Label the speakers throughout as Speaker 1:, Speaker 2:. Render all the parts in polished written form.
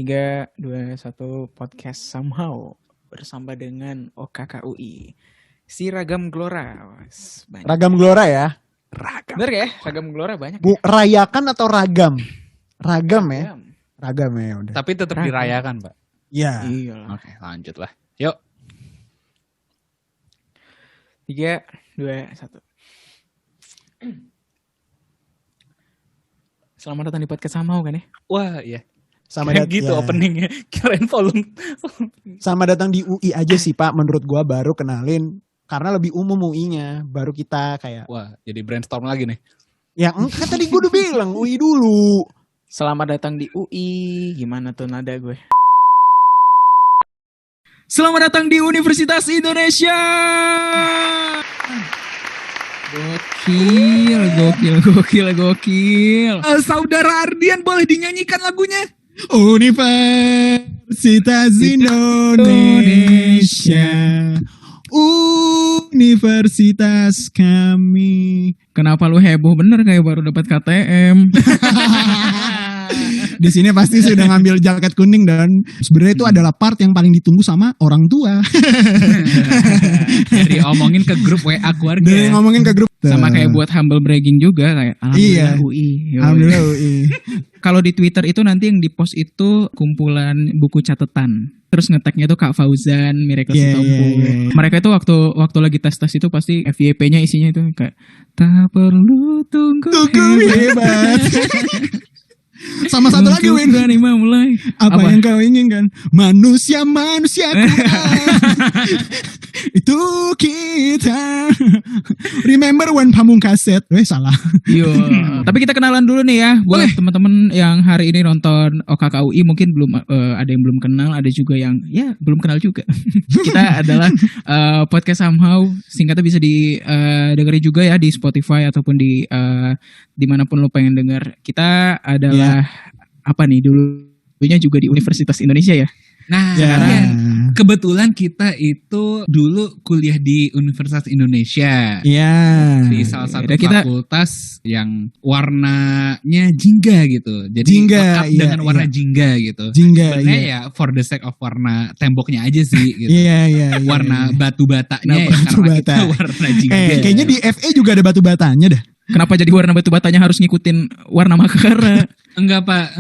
Speaker 1: 3, 2, 1 podcast somehow bersama dengan OKKUI. Si Ragam Gelora.
Speaker 2: Banyak. Ragam Gelora ya?
Speaker 1: Ragam. Bener ya? Ragam Gelora banyak.
Speaker 2: Rayakan atau ragam? Ragam ya? Ragam ya udah.
Speaker 3: Tapi tetap dirayakan, Pak.
Speaker 2: Iya.
Speaker 3: Oke, lanjut lah. Yuk.
Speaker 1: 3, 2, 1. Selamat datang di podcast Somehow kan ya?
Speaker 3: Wah, iya.
Speaker 2: Sama
Speaker 3: gitu ya. Openingnya. Kirain volume.
Speaker 2: Sama datang di UI aja sih Pak, menurut gua baru kenalin. Karena lebih umum UI-nya. Baru kita kayak.
Speaker 3: Wah, jadi brainstorm lagi nih.
Speaker 2: Ya kan tadi gua udah bilang UI dulu.
Speaker 1: Selamat datang di UI. Gimana tuh nada gue? Selamat datang di Universitas Indonesia. Gokil.
Speaker 3: Saudara Ardian boleh dinyanyikan lagunya?
Speaker 2: Universitas Indonesia. Universitas kami.
Speaker 1: Kenapa lu heboh bener kayak baru dapat KTM?
Speaker 2: Di sini pasti sudah ngambil jaket kuning dan sebenarnya itu adalah part yang paling ditunggu sama orang tua.
Speaker 1: Dari omongin ke grup WA keluarga.
Speaker 2: Dari ngomongin ke grup.
Speaker 1: Sama kayak buat humble bragging juga kayak alhamdulillah UI.
Speaker 2: Alhamdulillah UI.
Speaker 1: Kalau di Twitter itu nanti yang di post itu kumpulan buku catatan. Terus ngeteknya tuh Kak Fauzan, Miracle Sitompul. Mereka itu waktu lagi tes itu pasti FYP-nya isinya itu kayak tak perlu tunggu hebat.
Speaker 2: Sama satu lagi Win.
Speaker 1: Mulai.
Speaker 2: Apa yang kau inginkan? Manusia itu kita. Remember when Pamungkaset. Salah.
Speaker 1: Yo. Tapi kita kenalan dulu nih ya. Buat teman-teman yang hari ini nonton OKKUI mungkin belum ada yang belum kenal, ada juga yang ya belum kenal juga. Kita adalah podcast Somehow. Singkatnya bisa dengerin juga ya di Spotify ataupun di dimanapun lo pengen denger. Kita adalah apa nih dulunya juga di Universitas Indonesia ya.
Speaker 3: Nah, kebetulan kita itu dulu kuliah di Universitas Indonesia.
Speaker 2: Iya.
Speaker 3: Di salah satu fakultas yang warnanya jingga gitu. Jadi lengkap dengan warna jingga gitu. Sebenarnya ya for the sake of warna temboknya aja sih gitu.
Speaker 2: Iya.
Speaker 3: Warna batu batanya
Speaker 2: batu
Speaker 3: karena
Speaker 2: bata.
Speaker 3: kita warna jingga.
Speaker 2: Kayaknya di FE juga ada batu batanya dah.
Speaker 1: Kenapa jadi warna batu batanya harus ngikutin warna makara?
Speaker 3: Enggak pak.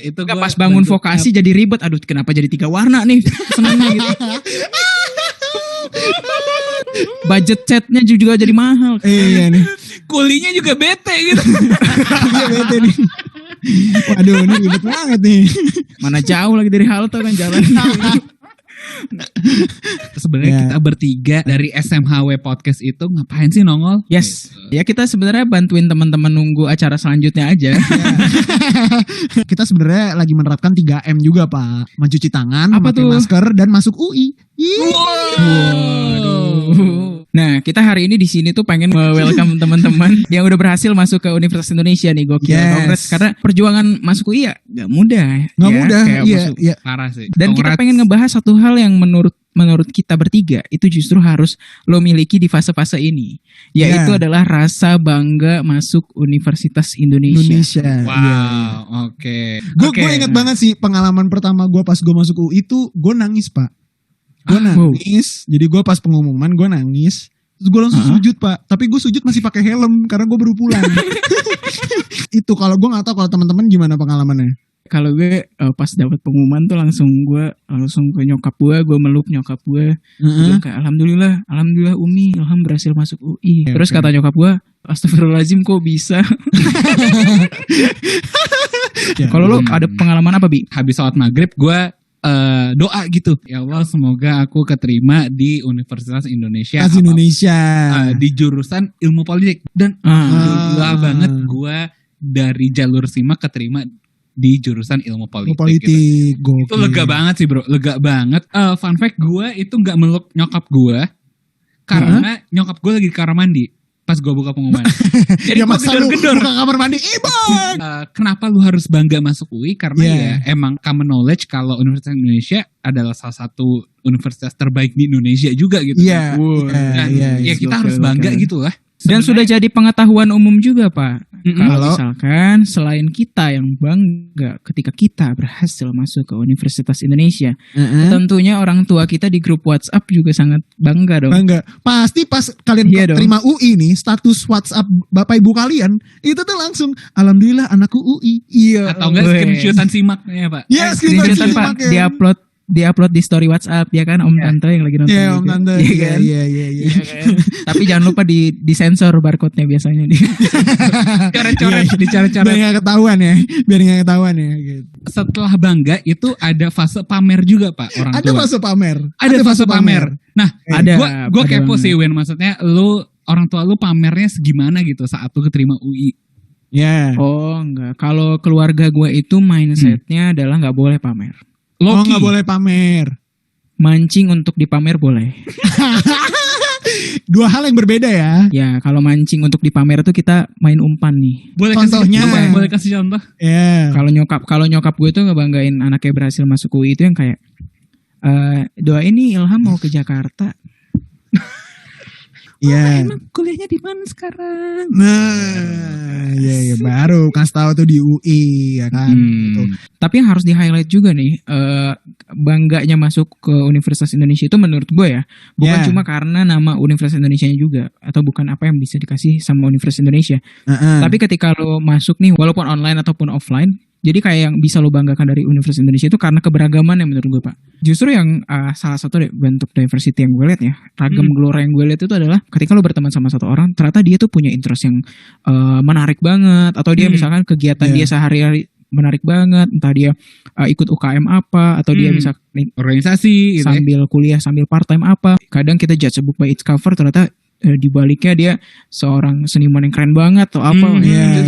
Speaker 3: Itu
Speaker 1: pas bangun vokasi jadi ribet. Aduh kenapa jadi 3 warna nih? Senangnya gitu. Budget catnya juga jadi mahal.
Speaker 2: Iya nih.
Speaker 3: Kulinya juga bete gitu.
Speaker 2: Iya bete nih. Waduh ini ribet banget nih.
Speaker 1: Mana jauh lagi dari halte kan jalan.
Speaker 3: Sebenarnya kita bertiga dari SMHW Podcast itu ngapain sih nongol?
Speaker 1: Yes. Ya kita sebenarnya bantuin teman-teman nunggu acara selanjutnya aja.
Speaker 2: Kita sebenarnya lagi menerapkan 3M juga Pak. Mencuci tangan, memakai masker dan masuk UI.
Speaker 1: Nah, kita hari ini di sini tuh pengen welcome teman-teman yang udah berhasil masuk ke Universitas Indonesia nih, gokil. Kongres karena perjuangan masuk UI ya gak mudah.
Speaker 2: Gak mudah,
Speaker 3: iya. Parah sih.
Speaker 1: Dan kita pengen ngebahas satu hal yang menurut kita bertiga itu justru harus lo miliki di fase-fase ini, yaitu adalah rasa bangga masuk Universitas Indonesia.
Speaker 3: Wow, oke.
Speaker 2: Gue inget banget sih pengalaman pertama gue pas gue masuk UI itu gue nangis Pak. Gue nangis, jadi gue pas pengumuman gue nangis. Terus gue langsung sujud Pak, tapi gue sujud masih pakai helm karena gue baru pulang. Itu kalau gue nggak tahu kalau teman-teman gimana pengalamannya.
Speaker 1: Kalau gue pas dapat pengumuman tuh langsung ke nyokap gue meluk nyokap gue. Kayak alhamdulillah Umi, berhasil masuk UI. Terus kata nyokap gue, astagfirullahaladzim kok bisa. Kalau lo ada pengalaman apa Bi?
Speaker 3: Habis sholat maghrib gue doa gitu, ya Allah semoga aku keterima di Universitas Indonesia. Di jurusan ilmu politik. Dan alhamdulillah banget gue dari jalur SIMAK keterima di jurusan ilmu politik. Gitu. Itu lega banget sih bro, lega banget. Fun fact gue itu gak meluk nyokap gue karena nyokap gue lagi di kamar mandi pas gue buka pengumuman.
Speaker 2: Jadi gue gedor-gedor buka kamar mandi.
Speaker 3: Kenapa lu harus bangga masuk UI? Karena ya emang common knowledge kalau Universitas Indonesia adalah salah satu universitas terbaik di Indonesia juga gitu.
Speaker 2: Iya.
Speaker 3: Ya kita harus bangga gitu lah.
Speaker 1: Dan sudah jadi pengetahuan umum juga, Pak. Kalau
Speaker 2: Halo?
Speaker 1: misalkan selain kita yang bangga ketika kita berhasil masuk ke Universitas Indonesia, tentunya orang tua kita di grup WhatsApp juga sangat bangga dong.
Speaker 2: Bangga. Pasti pas kalian
Speaker 1: Iya dong.
Speaker 2: terima UI nih, status WhatsApp bapak ibu kalian itu tuh langsung alhamdulillah anakku UI. Iya.
Speaker 3: Atau enggak
Speaker 1: Weh.
Speaker 3: screenshotan simaknya Pak.
Speaker 2: Iya,
Speaker 1: Screenshotan, Pak, diupload di story WhatsApp ya kan, Om Tante yang lagi nonton.
Speaker 2: Iya, Om
Speaker 1: juga.
Speaker 2: Tante.
Speaker 1: Iya kan?
Speaker 2: Iya.
Speaker 1: Iya kan? Tapi jangan lupa disensor barcode-nya biasanya.
Speaker 3: Coret-coret, dicoret-coret.
Speaker 2: Biar nggak ketahuan ya. Biar nggak ketahuan ya. Gitu.
Speaker 3: Setelah bangga itu ada fase pamer juga Pak orang
Speaker 2: Ada
Speaker 3: tua.
Speaker 2: fase pamer.
Speaker 3: Ada fase pamer. Nah,
Speaker 1: Ada
Speaker 3: gue kepo
Speaker 1: banget.
Speaker 3: sih Win, maksudnya lu orang tua lu pamernya segimana gitu saat lu keterima UI.
Speaker 2: Ya.
Speaker 1: Oh enggak, kalau keluarga gue itu mindsetnya adalah nggak boleh pamer.
Speaker 2: Oh
Speaker 3: Loki.
Speaker 2: nggak boleh pamer.
Speaker 1: Mancing untuk dipamer boleh.
Speaker 2: Dua hal yang berbeda ya.
Speaker 1: Ya kalau mancing untuk dipamer itu kita main umpan nih.
Speaker 3: Boleh
Speaker 2: Contohnya.
Speaker 3: boleh kasih contoh?
Speaker 2: Ya.
Speaker 1: Kalau nyokap gue tuh ngebanggain anaknya berhasil masuk UI itu yang kayak doain nih Ilham mau ke Jakarta.
Speaker 2: Iya.
Speaker 3: Emang kuliahnya di mana sekarang?
Speaker 2: Nah, ya baru kasih tahu tuh di UI ya kan. Gitu.
Speaker 1: Tapi yang harus di highlight juga nih, bangganya masuk ke Universitas Indonesia itu menurut gue ya, bukan
Speaker 2: Ya.
Speaker 1: cuma karena nama Universitas Indonesia-nya juga, atau bukan apa yang bisa dikasih sama Universitas Indonesia. Tapi ketika lo masuk nih, walaupun online ataupun offline, jadi kayak yang bisa lo banggakan dari Universitas Indonesia itu karena keberagaman yang menurut gue, Pak. Justru yang salah satu bentuk diversity yang gue lihat ya, ragam gelora yang gue lihat itu adalah ketika lo berteman sama satu orang, ternyata dia tuh punya interest yang menarik banget, atau dia misalkan kegiatan dia sehari-hari menarik banget, entah dia ikut UKM apa, atau dia bisa
Speaker 3: Organisasi gitu ya.
Speaker 1: sambil kuliah sambil part time apa. Kadang kita judge a book by its cover, ternyata di baliknya dia seorang seniman yang keren banget atau apa.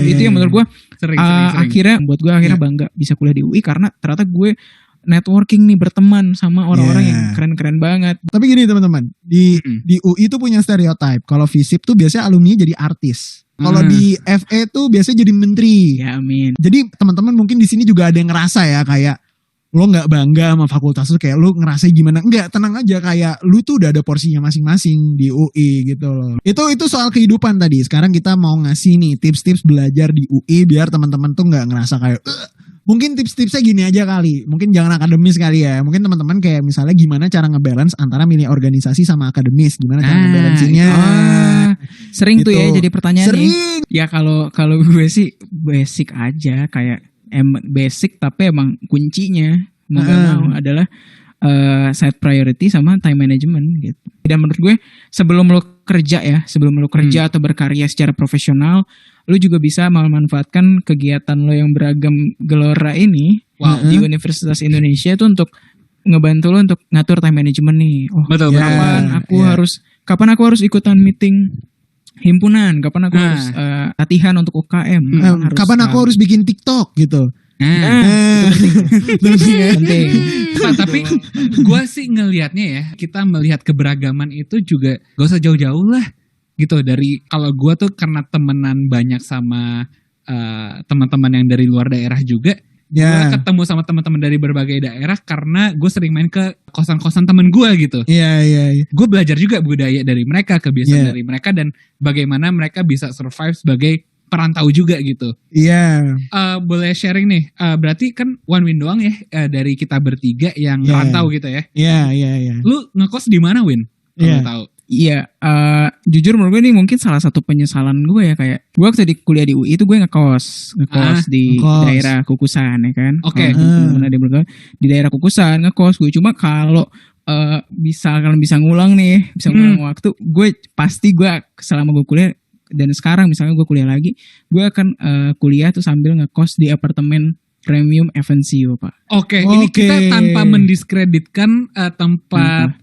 Speaker 1: Itu yang menurut gue
Speaker 3: Sering.
Speaker 1: akhirnya buat gue akhirnya bangga bisa kuliah di UI karena ternyata gue networking nih, berteman sama orang-orang yang keren-keren banget.
Speaker 2: Tapi gini teman-teman, di UI itu punya stereotype. Kalau FISIP tuh biasanya alumni jadi artis. Kalau di FE tuh biasanya jadi menteri.
Speaker 1: Ya amin.
Speaker 2: Jadi teman-teman mungkin di sini juga ada yang ngerasa ya kayak lo nggak bangga sama fakultas lu, kayak lo ngerasa gimana? Enggak, tenang aja, kayak lu tuh udah ada porsinya masing-masing di UI gitu loh. Itu soal kehidupan tadi. Sekarang kita mau ngasih nih tips-tips belajar di UI biar teman-teman tuh nggak ngerasa kayak mungkin tips-tipsnya gini aja kali. Mungkin jangan akademis kali ya. Mungkin teman-teman kayak misalnya gimana cara ngebalance antara milih organisasi sama akademis. Gimana cara ngebalansinya.
Speaker 1: Sering tuh ya
Speaker 2: Gitu.
Speaker 1: jadi pertanyaan nih.
Speaker 2: Sering.
Speaker 1: Ya kalau gue sih basic aja, kayak basic tapi emang kuncinya mau gak mau adalah set priority sama time management gitu. Dan menurut gue sebelum lo kerja atau berkarya secara profesional, lo juga bisa memanfaatkan kegiatan lo yang beragam gelora ini di Universitas Indonesia itu untuk ngebantu lo untuk ngatur time management nih. Oh,
Speaker 3: Betul,
Speaker 1: kapan aku harus ikutan meeting himpunan, kapan aku harus latihan untuk UKM,
Speaker 2: Kapan aku harus bikin TikTok gitu.
Speaker 1: penting.
Speaker 3: Pak, tapi gue sih ngelihatnya ya, kita melihat keberagaman itu juga gak usah jauh-jauh lah gitu. Dari kalau gue tuh karena temenan banyak sama teman-teman yang dari luar daerah juga, gue ketemu sama teman-teman dari berbagai daerah karena gue sering main ke kosan-kosan temen gue gitu.
Speaker 2: Iya.
Speaker 3: Gue belajar juga budaya dari mereka, kebiasaan dari mereka, dan bagaimana mereka bisa survive sebagai perantau juga gitu.
Speaker 2: Iya.
Speaker 3: Boleh sharing nih. Berarti kan one win doang ya dari kita bertiga yang rantau gitu ya.
Speaker 2: Iya.
Speaker 3: Lu ngekos di mana, Win? Kalau tahu.
Speaker 1: Iya, jujur menurut gue ini mungkin salah satu penyesalan gue ya, kayak gue waktu di kuliah di UI itu gue ngekos di daerah Kukusan ya kan.
Speaker 3: Oke.
Speaker 1: Di daerah Kukusan ngekos gue, cuma kalau kalian bisa ngulang waktu, gue pasti gue selama gue kuliah dan sekarang misalnya gue kuliah lagi, gue akan kuliah tuh sambil ngekos di apartemen premium Evansio, Pak.
Speaker 3: Oke, ini kita tanpa mendiskreditkan tempat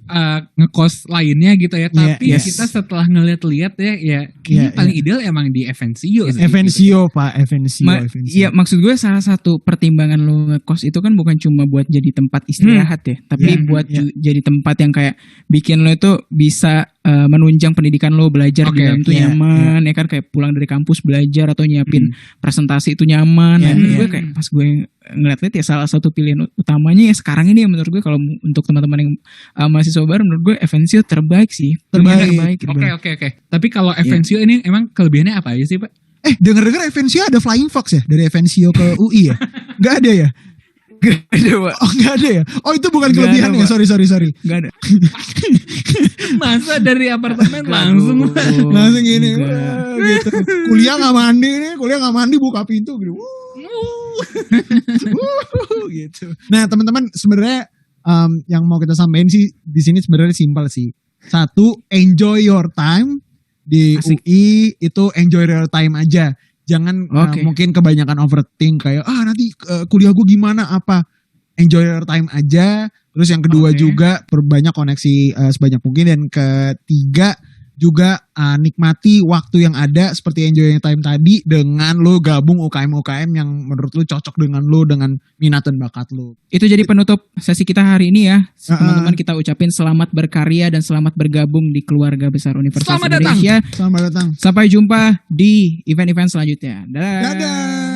Speaker 3: ngekos lainnya gitu ya, tapi kita setelah ngeliat-liat ya kayaknya paling ideal emang di Evansio.
Speaker 2: Evansio, Pak, Evansio.
Speaker 1: Iya, maksud gue salah satu pertimbangan lo ngekos itu kan bukan cuma buat jadi tempat istirahat ya, tapi buat jadi tempat yang kayak bikin lo itu bisa menunjang pendidikan lo, belajar di dalam tuh nyaman, ya kan kayak pulang dari kampus belajar atau nyiapin presentasi itu nyaman. Gue kayak pas gue ngeliat-liat ya salah satu pilihan utamanya ya sekarang ini ya menurut gue kalau untuk teman-teman yang mahasiswa baru menurut gue Evencio terbaik sih.
Speaker 2: Terbaik.
Speaker 3: Oke. Tapi kalau Evencio ini emang kelebihannya apa aja sih, Pak?
Speaker 2: Denger-dengar Evencio ada Flying Fox ya dari Evencio ke UI ya? Gak ada ya?
Speaker 1: Gak ada, Pak.
Speaker 2: Oh gak ada ya? Oh itu bukan kelebihan ya? Sorry.
Speaker 1: Gak ada.
Speaker 3: Masa dari apartemen langsung
Speaker 2: gini gitu. Kuliah gak mandi buka pintu gitu. Gitu. Nah teman-teman sebenarnya yang mau kita sampaikan sih di sini sebenarnya simpel sih. Satu, enjoy your time di UI itu enjoy your time aja. Jangan mungkin kebanyakan overthink kayak nanti kuliah gue gimana apa. Enjoy your time aja. Terus yang kedua juga perbanyak koneksi sebanyak mungkin. Dan ketiga juga nikmati waktu yang ada seperti enjoy your time tadi dengan lo gabung UKM-UKM yang menurut lo cocok dengan lo dengan minat dan bakat lo.
Speaker 1: Itu jadi penutup sesi kita hari ini ya. Teman-teman kita ucapin selamat berkarya dan selamat bergabung di keluarga besar Universitas Indonesia.
Speaker 2: Selamat datang.
Speaker 1: Sampai jumpa di event-event selanjutnya.
Speaker 2: Dadah.